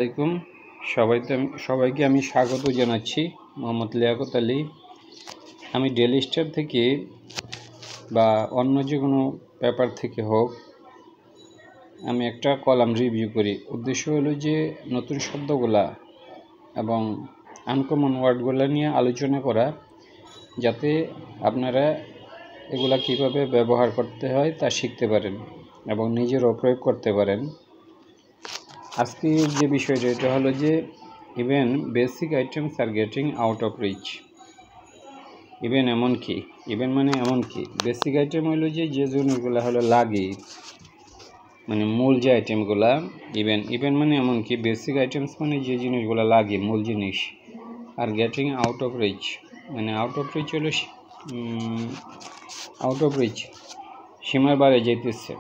আসসালামাইকুম সবাইকে আমি স্বাগত জানাচ্ছি। মোহাম্মদ লিয়াকত আলী। আমি ডেইলি স্টার থেকে বা অন্য যে কোনো পেপার থেকে হোক আমি একটা কলাম রিভিউ করি। উদ্দেশ্য হলো যে নতুন শব্দগুলা এবং আনকমন ওয়ার্ডগুলো নিয়ে আলোচনা করা, যাতে আপনারা এগুলা কিভাবে ব্যবহার করতে হয় তা শিখতে পারেন এবং নিজেরও প্রয়োগ করতে পারেন। আজকের যে বিষয়টা এটা হলো যে even basic items are getting out of reach. Even এমন কি, ইভেন মানে এমন কি, বেসিক আইটেম হলো যে জিনিসগুলো হলো লাগে, মানে মূল যে আইটেমগুলা। ইভেন মানে এমন কি, বেসিক আইটেমস মানে যে জিনিসগুলো লাগে, মূল জিনিস। আর গেটিং আউট অফ রিচ মানে আউট অফ রিচ হলো সীমার বাইরে যেতেছে।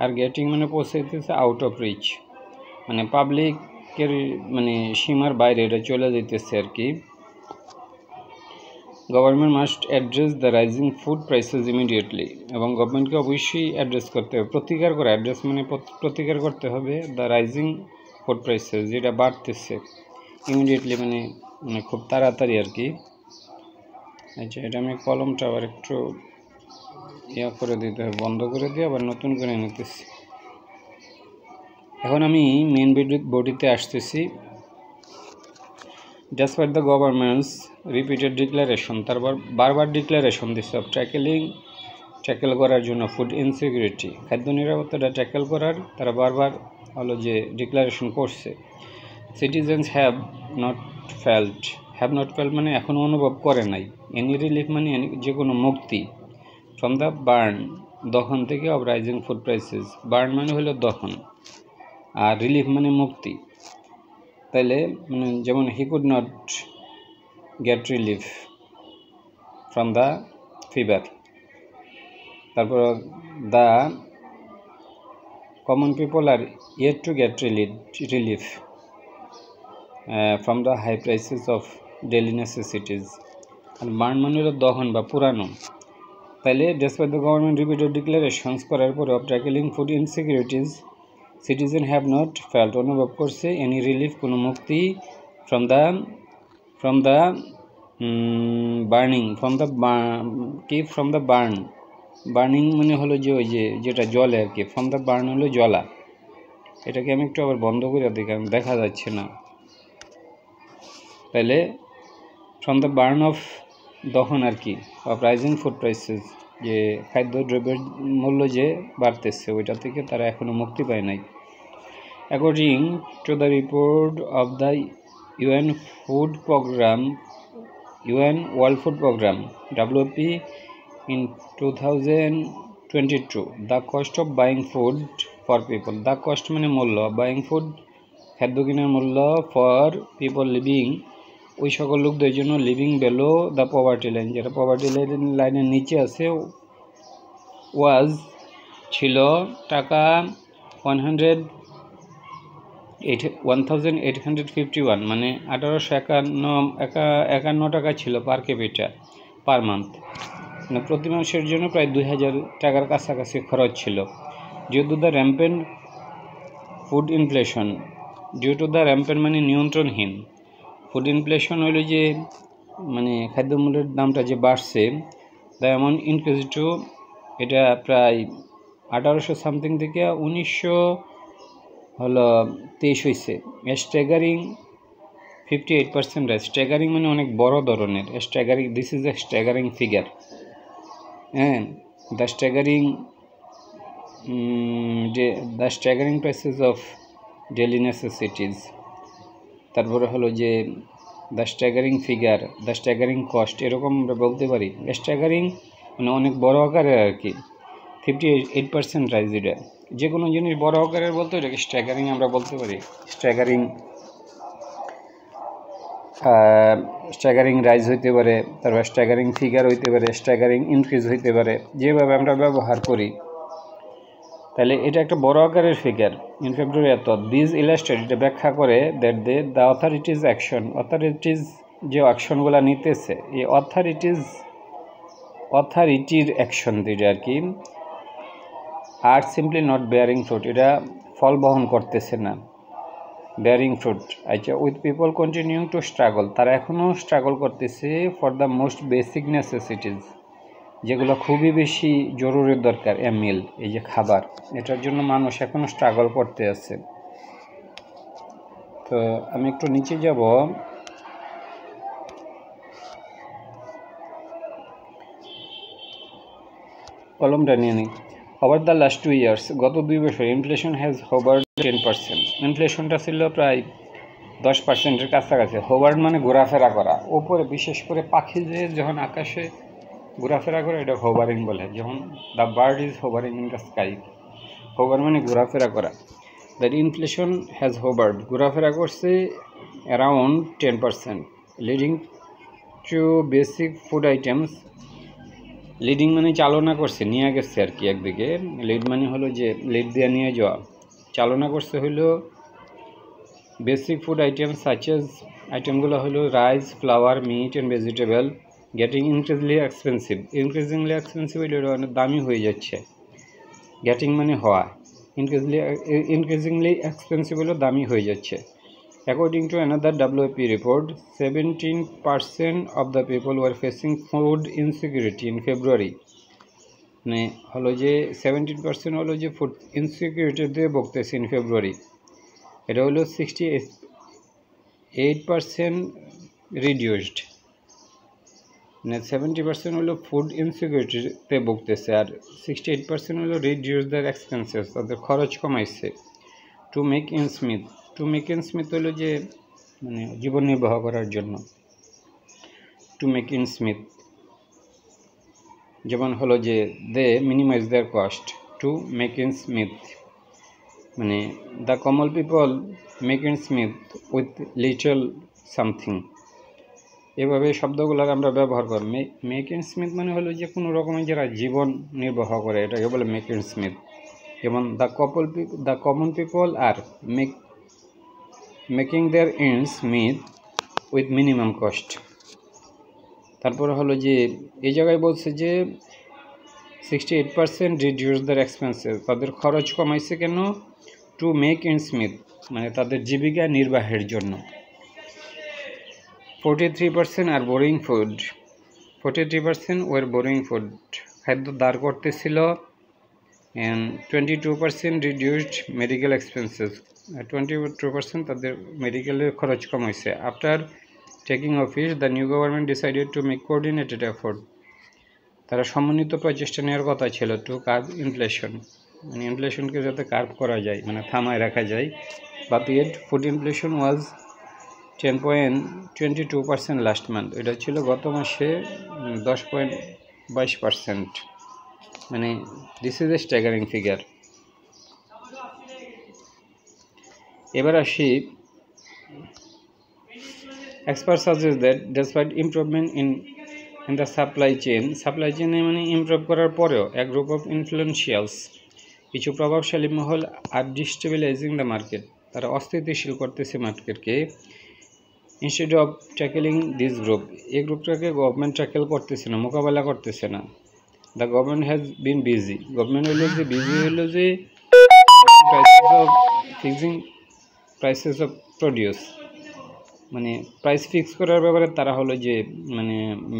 আর গেটিং মানে পৌঁছাইতেছে আউট অফ রিচ, মানে পাবলিকের মানে সীমার বাইরে এটা চলে যেতেছে আর কি। Government must address the rising food prices immediately, এবং গভর্নমেন্টকে অবশ্যই অ্যাড্রেস করতে হবে, প্রতিকার করে, অ্যাড্রেস মানে প্রতিকার করতে হবে দ্য রাইজিং ফুড প্রাইসেস, যেটা বাড়তেছে ইমিডিয়েটলি মানে খুব তাড়াতাড়ি আর কি। আচ্ছা, এটা আমি কলমটা আবার একটু করে দিতে হবে, বন্ধ করে দিয়ে আবার নতুন করে নিতেছি। এখন আমি মেন বডিতে আসতেছি। Despite the government's repeated declaration, তারপর বারবার ডিক্লারেশন দিচ্ছে অফ ট্যাকেল করার জন্য ফুড ইনসিকিউরিটি, খাদ্য নিরাপত্তাটা ট্যাকেল করার তারা বারবার হলো যে ডিক্লারেশন করছে। সিটিজেন্স হ্যাভ নট ফেল্ট মানে এখনও অনুভব করে নাই। এনি রিলিফ মানে যে কোনো মুক্তি, ফ্রম দ্য বার্ন দহন থেকে, of rising food prices. Burn মানে হলো দহন, আর রিলিফ মানে মুক্তি। তাইলে মানে যেমন he could not get relief from the fever. তারপর the common people are yet to get relief from the high prices of daily necessities. আর বার্ন মানে হলো দহন বা পুরানো। তাইলে despite the government repeated declarations করার পরে of tackling food insecurities, citizen have not felt অনুভব করছে, এনি রিলিফ কোনো মুক্তি, from the burning, from the burning মানে হলো যে ওই যেটা জলে আর কি, ফ্রম দ্য বার্ন হলো জ্বলা। এটাকে আমি একটু আবার বন্ধ করে দিই কারণ দেখা যাচ্ছে না। তাহলে ফ্রম দ্য বার্ন অফ দহন আর কি, অফ রাইজিং ফুড প্রাইসেস, যে খাদ্য দ্রব্যের মূল্য যে বাড়তেছে ওইটা থেকে তারা এখনও মুক্তি পায় নাই। According to the report of the UN World Food Program WFP in 2022, the cost of buying food for people, the cost মানে মূল্য, buying food খাদ্য কেনার মূল্য, for people living ওই সকল লোকদের জন্য living below the poverty line, যেটা পভার্টি লাইনের নিচে আছে, ছিল টাকা 1851, মানে 1851 টাকা ছিল পার ক্যাপিটাল পার মান্থ, মানে প্রতি মাসের জন্য প্রায় 2000 টাকার কাছাকাছি খরচ ছিল। Due to the rampant food inflation, মানে নিয়ন্ত্রণহীন, ফুড ইনফ্লেশন হলো যে মানে খাদ্যমূল্যের দামটা যে বাড়ছে, দ্য অ্যামাউন্ট ইনক্রিজ টু, এটা প্রায় 1800 সামথিং থেকে 1923 হয়েছে। Staggering 58% rise. স্ট্যাগারিং মানে অনেক বড় ধরনের, staggering, this is a staggering figure. হ্যাঁ, the staggering prices of daily necessities. তারপরে হলো যে the staggering figure, the staggering cost, এরকম আমরা বলতে পারি। স্ট্যাগারিং মানে অনেক বড় আকারের আর কি। 58% রাইজ, এটা যে কোনো জিনিস বড় আকারের বলতে এটাকে স্ট্যাগারিং আমরা বলতে পারি। স্ট্যাগারিং রাইজ হইতে পারে, তারপর স্ট্যাগারিং ফিগার হইতে পারে, স্ট্যাগারিং ইনক্রিজ হইতে পারে, যেভাবে আমরা ব্যবহার করি। তাহলে এটা একটা বড় আকারের ফিগার। ইন ফেব্রুয়ারি এত দিস ইলাস্ট্রেট, এটা ব্যাখ্যা করে দ্যাট দ্য অথরিটিজ যে অ্যাকশনগুলো নিতেছে, এই অথরিটির অ্যাকশন যেটা আর কি, are simply not bearing fruit, এটা ফল বহন করতেছে না। Bearing fruit. আচ্ছা, with people continuing to struggle, তারা এখনও স্ট্রাগল করতেছে for the most basic necessities, যেগুলো খুবই বেশি জরুরির দরকার। এ মিল, এই যে খাবার, এটার জন্য মানুষ এখনও স্ট্রাগল করতে আছে। তো আমি একটু নিচে যাব। কলমটা নিয়ে নিই। ওভার দ্য লাস্ট 2 years, গত 2 বছর ইনফ্লেশন হ্যাজ হোভার্ড 10%। ইনফ্লেশনটা ছিল প্রায় 10%-এর কাছাকাছি। হোভার্ড মানে ঘোরাফেরা করা, ওপরে বিশেষ করে পাখি যে যখন আকাশে ঘোরাফেরা করে এটা হোভারিং বলে। যখন the bird is hovering in the sky, hover মানে ঘোরাফেরা করা। দ্যাট ইনফ্লেশন হ্যাজ হোভার্ড, ঘোরাফেরা করছে around 10%, leading to basic food items. Leading মানে চালনা করছে, নিয়ে গেছে আর কি একদিকে। লিড মানে হলো যে লিড দিয়ে নিয়ে যাওয়া, চালনা করছে হলো বেসিক ফুড আইটেম সাচেস, আইটেমগুলো হলো rice, flour, meat and vegetable, getting increasingly expensive. Increasingly expensive এটা অনেক দামি হয়ে যাচ্ছে। গেটিং মানে হওয়া, ইনক্রিজিংলি এক্সপেন্সিভ হলো দামি হয়ে যাচ্ছে। According to another WFP report, 17% of the people were facing food insecurity in February. মানে হলো যে 17% হলো যে ফুড ইনসিকিউরিটিতে ভুগতেছে ইন ফেব্রুয়ারি। এটা হলো 68% রিডিউসড। মানে 70% হলো ফুড ইনসিকিউরিটিতে ভুগতেছে, আর 68% হলো রিডিউস দ্যার এক্সপেন্সেস, তাদের খরচ কমাইছে। To make ends meet, to make ends meet হলো যে মানে জীবন নির্বাহ করার জন্য। টু মেক এন্ডস মিট যেমন হলো যে they minimize their cost. To make ends meet মানে the common people make ends meet with little something. এভাবে শব্দগুলো আমরা ব্যবহার করি। মেক এন্ডস মিট মানে হলো যে কোনো রকমের যারা জীবন নির্বাহ করে এটাকে বলে মেক এন্ডস মিট। যেমন দ্য কমন পিপল আর making their ends meet with minimum cost. তারপরে হলো যে এই জায়গায় বলছে যে 68% রিডিউস দেয়ার এক্সপেন্সেস, তাদের খরচ কমাইছে কেন? টু মেক এন্ডস মিট মানে তাদের জীবিকা নির্বাহের জন্য। 43% are borrowing food, 43% were borrowing food, খাদ্য দাঁড় করতেছিল। অ্যান্ড 22% রিডিউসড মেডিকেল এক্সপেন্সেস, 22% তাদের মেডিকেলের খরচ কমাইছে। After taking office, the new government decided to make coordinated effort, তারা সমন্বিত প্রচেষ্টা নেওয়ার কথা ছিল টু কার্ভ ইনফ্লেশন, মানে ইনফ্লেশনকে যাতে কার্ভ করা যায়, মানে থামায় রাখা যায়। But yet food inflation was 10.22% last month, এটা ছিল গত মাসে 10.22%। মানে this is a staggering figure. এবার আসি, experts suggest that despite improvement in the supply chain মানে ইমপ্রুভ করার পরেও a group of influentials, কিছু প্রভাবশালী মহল আর ডিস্টেবিলাইজিং দ্য মার্কেট, তারা অস্থিতিশীল করতেছে মার্কেটকে। Instead of tackling this group, এই গ্রুপটাকে গভর্নমেন্ট ট্যাকেল করতেছে না, মোকাবেলা করতেছে না। The government has been busy, government হলো যে বিজি হলো যে ফিক্সিং প্রাইসেস অফ প্রডিউস, মানে প্রাইস ফিক্স করার ব্যাপারে তারা হলো যে মানে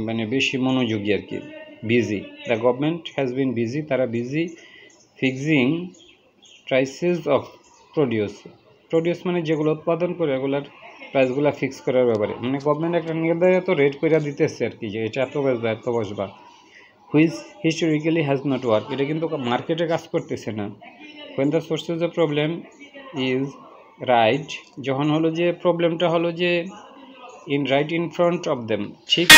মানে বেশি মনোযোগী আর কি, busy. The government has been busy, তারা busy fixing prices of produce, produce মানে যেগুলো উৎপাদন করে এগুলার প্রাইসগুলো ফিক্স করার ব্যাপারে, মানে গভর্নমেন্ট একটা নির্ধারিত রেট করে দিতেছে আর কি, যে এটা এত বসবা এত বসবা, which historically has not work, এটা কিন্তু মার্কেটে কাজ করতেছে না। when the sources of problem is right, যখন হলো যে প্রবলেমটা হলো যে in right in front of them, ঠিক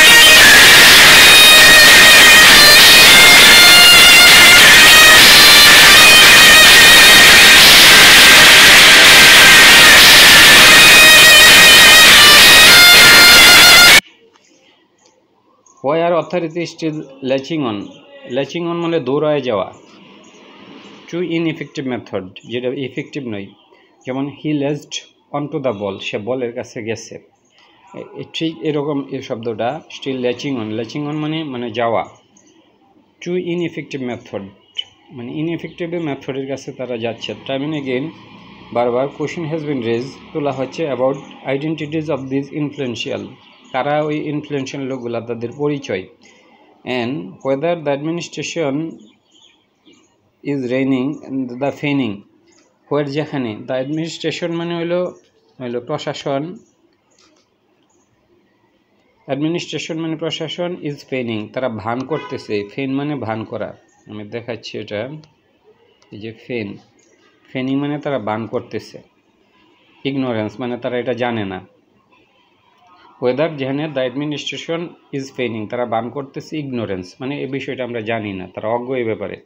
why are authorities still latching on মানে দৌড়ায় যাওয়া, টু ইনএফেক্টিভ মেথড, যেটা ইফেক্টিভ নয়। যেমন হি লেজড অন টু দ্য বল, সে বলের কাছে গেছে, ঠিক এরকম এই শব্দটা স্টিল ল্যাচিং অন মানে যাওয়া। টু ইনএফেক্টিভ মেথড মানে ইনএফেক্টিভ মেথডের কাছে তারা যাচ্ছে। টাইম অ্যান্ড এগেইন বারবার কোশ্চেন হ্যাজ বিন রেজ তোলা হচ্ছে about identities of this influential, কারা ওই ইনফ্লুয়েন্সিয়াল লোকগুলা, তাদের পরিচয়। And whether the administration is reining the fanning, where যেখানে দ্য অ্যাডমিনিস্ট্রেশন মানে হইল প্রশাসন, অ্যাডমিনিস্ট্রেশন মানে প্রশাসন, ইজ ফেনিং তারা ভান করতেছে, ফেন মানে ভান করা, আমি দেখাচ্ছি এটা, এই যে ফেনিং মানে তারা ভান করতেছে, ইগনোরেন্স মানে তারা এটা জানে না, ওয়েদার যেখানে দ্য অ্যাডমিনিস্ট্রেশন ইজ ফেনিং তারা ভান করতেছে, ইগনোরেন্স মানে এই বিষয়টা আমরা জানি না, তারা অজ্ঞ এই ব্যাপারে,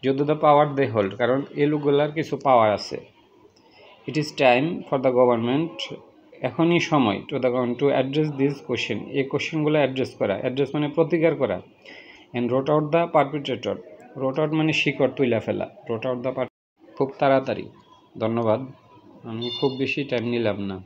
যত দ্য পাওয়ার দে হোল্ড কারণ এই লোকগুলার কিছু পাওয়ার আছে। It is time for the government এখনই সময় to the government to address this question এই কোশ্চেনগুলো অ্যাড্রেস করা, অ্যাড্রেস মানে প্রতিকার করা। অ্যান্ড রোট আউট দ্য পারপিট্রেটর, রোট আউট মানে শিকড় তুইলা ফেলা, রোট আউট দ্য খুব তাড়াতাড়ি। ধন্যবাদ, আমি খুব বেশি টাইম নিলাম না।